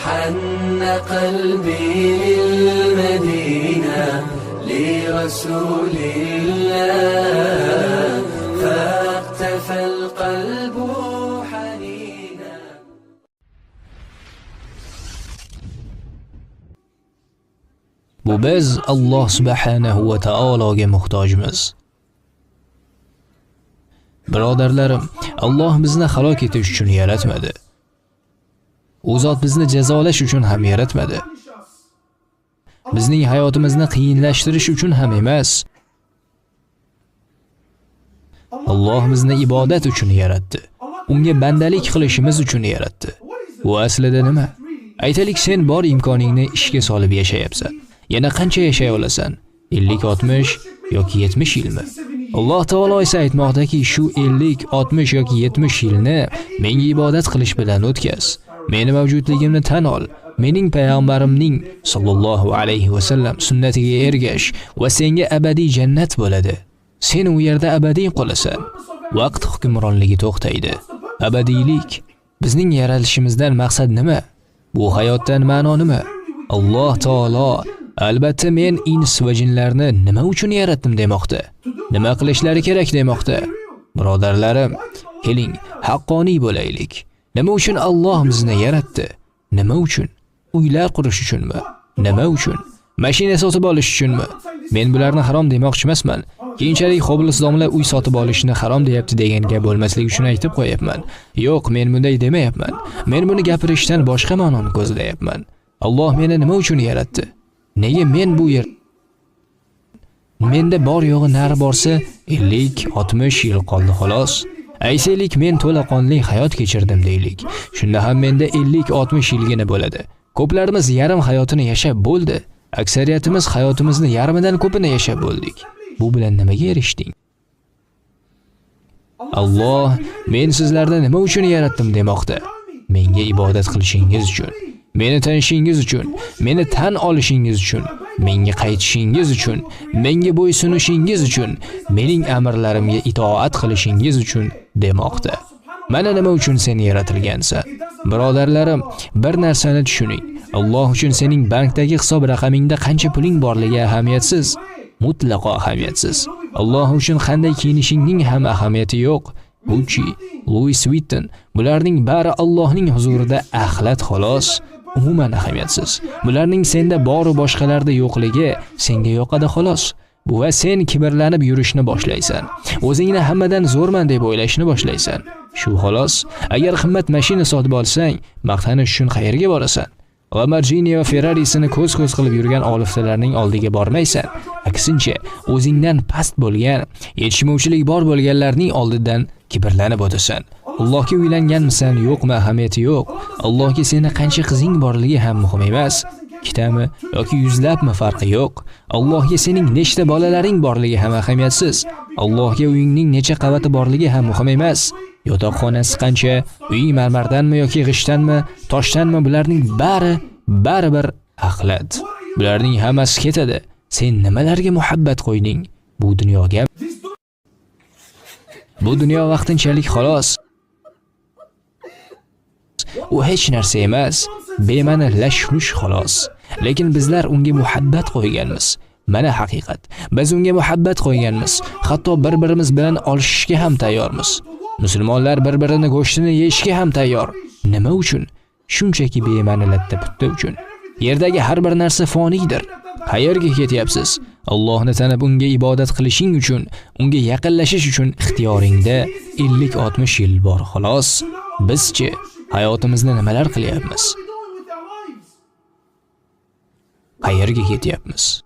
حن قلبي للمدينة لرسول الله فاقتفى القلب حنينا. Bu biz Alloh subhanahu va taologa muhtojmiz. Birodarlarim, Alloh bizni halok etish uchun yaratmadi. U zot bizni jazolash uchun ham yaratmadi. Bizning hayotimizni qiyinlashtirish uchun ham emas. Alloh bizni ibodat uchun yaratdi. Unga bandalik qilishimiz uchun yaratdi. Bu aslida nima? Aytaylik, sen bor imkoningni ishga solib yashayapsan. Yana qancha yashay olasan? 50, 60 yoki 70 yilmi? Alloh taolo esa aytmoqdaki, shu 50, 60 yoki 70 yilni menga ibodat qilish bilan o'tkaz. Meni mavjudligimni tan ol. Mening payg'ambarimning sallallohu alayhi va sallam sunnatiga ergash va senga abadiy jannat bo'ladi. Sen u yerda abadiy qolasan. Vaqt hukmronligi to'xtaydi. Abadiylik. Bizning yaralishimizdan maqsad nima? Bu hayotdan ma'no nima? Alloh taolo albatta men ins va jinlarni nima uchun yaratdim demoqda? Nima qilishlari kerak demoqda? Birodarlarim, keling, haqqoniy bo'laylik. Nima uchun Alloh bizni yaratdi? Nima uchun? Uylar qurish uchunmi? Nima uchun? Mashina sotib olish uchunmi? Men bularni harom demoqchi emasman. Keyinchalik Xo'bilis domla uy sotib olishni harom deyapti degan gap bo'lmasligi uchun aytib qo'yapman. Yo'q, men bunday demayapman. Men buni gapirishdan boshqa ma'noni ko'zlayapman. Alloh meni nima uchun yaratdi? Nega men bu yer? Menda bor yo'g'i nari borsa 50, 60 yil qoldi xolos. Aytaylik, men to'laqonli hayot kechirdim deylik. Shunda ham menda 50-60 yilgina bo'ladi. Ko'plarimiz yarim hayotini yashab bo'ldi. Aksariyatimiz hayotimizni yarmidan ko'pini yashab bo'ldik. Bu bilan nimaga erishding? Alloh, men sizlarni nima uchun yaratdim demoqda? Menga ibodat qilishingiz uchun, meni tanishingiz uchun, meni tan olishingiz uchun, menga qaytishingiz uchun, menga bo'ysunishingiz uchun, mening amrlarimga itoat qilishingiz uchun demoqda. Mana nima uchun sen yaratilgansan. Birodarlarim, bir narsani tushuning. Alloh uchun sening bankdagi hisob raqamingda qancha puling borligi ahamiyatsiz, mutlaqo ahamiyatsiz. Alloh uchun qanday kiyinishingning ham ahamiyati yo'q. Gucci, Louis Vuitton, bularning bari Allohning huzurida axlat xolos, umuman ahamiyatsiz. Bularning senda bor va boshqalarda yo'qligi senga yoqadi xolos. Bu va sen kibrlanib yurishni boshlaysan. O'zingni hammadan zo'rman deb o'ylashni boshlaysan. Shu xolos. Agar qimmat mashina sotib olsang, maqtanish uchun qayerga borasan? Lamborghini va Ferrarisini ko'z-ko'z qilib yurgan oliftalarning oldiga bormaysan. Aksincha, o'zingdan past bo'lgan, yetishmovchilik bor bo'lganlarning oldidan kibrlanib o'tasan. Allohga uylanganmisan, yo'qmi, ahamiyati yo'q. Allohga seni qancha qizing borligi ham muhim emas. Ikkitami yoki yuzlabmi farqi yo'q. Allohga sening nechta bolalaring borligi ham ahamiyatsiz. Allohga uyingning necha qavati borligi ham muhim emas. Yotoqxonasi qancha, uying marmardanmi yoki g'ishtdanmi, toshdanmi, bularning baribir axlat. Bularning hammasi ketadi. Sen nimalarga muhabbat qo'yding? Bu dunyoga. Bu dunyo vaqtinchalik xolos. U hech narsa emas, bema'ni lashmush xolos. Lekin bizlar unga muhabbat qo'yganmiz. Mana haqiqat. Biz unga muhabbat qo'yganmiz. Hatto bir-birimiz bilan olishishga ham tayyormiz. Musulmonlar bir-birini go'shtini yeyishga ham tayyor. Nima uchun? Shunchaki bema'ni latta-putta uchun. Yerdagi har bir narsa foniydir. Qayerga ketyapsiz? Allohni tanib unga ibodat qilishing uchun, unga yaqinlashish uchun ixtiyoringda 50-60 yil bor xolos. Bizchi hayotimizni nimalar qilyapmiz? Qayerga ketyapmiz?